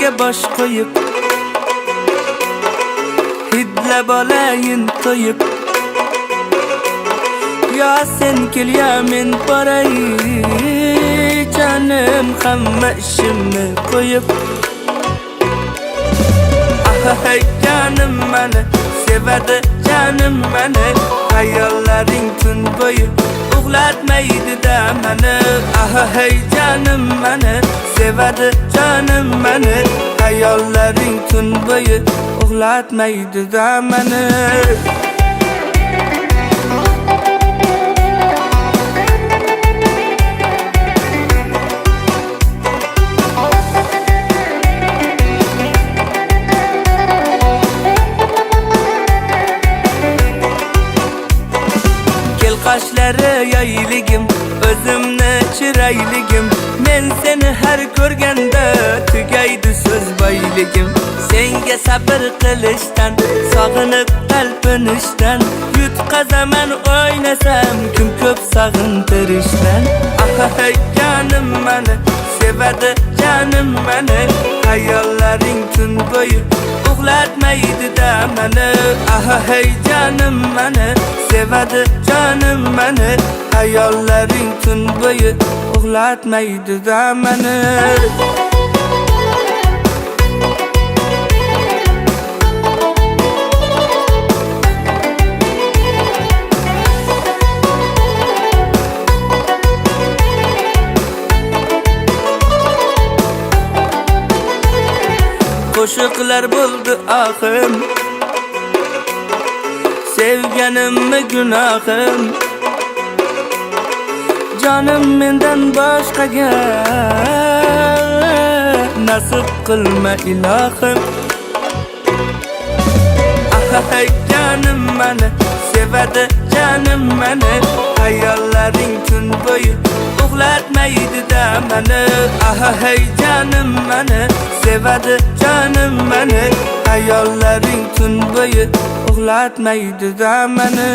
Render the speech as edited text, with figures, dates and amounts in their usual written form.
ko'ngliga bosh qo'yib, hidlab olayin to'yib. Ya sen kel ya men boray, canım hamma ishimni qo'yib. Hey canım meni sevadi, canım meni, hayollaring tun bo'yi uxlatmaydi-da meni. Hey canım meni sevadi, canım meni, hayollaring tun bo'yi uxlatmaydi-da meni. Qoshlari yayligim, o'zimni chirayligim, men seni har ko'rganda tugaydi so'z boyligim. Senga sabr qilishdan, sog'inib talpinishdan, yutqazaman o'ynasam kim ko'p sog'intirishdan. Hey canım meni sevadi, canım meni, hayollaring tun bo'yi uxlatmaydi-da meni. Hey canım meni sevadi, canım meni, hayollaring tun bo'yi uxlatmaydi-da meni. Qo'shiqlar bo'ldi oxim, sevganimmi gunohim, jonim mendan boshqaga nasib qilma ilohim. Hey canım meni sevadi, canım meni, hayollaring tun bo'yi uxlatmaydi-da meni. Hey canım meni sevadi, canım meni, hayollaring tun bo'yi uxlatmaydi-da meni.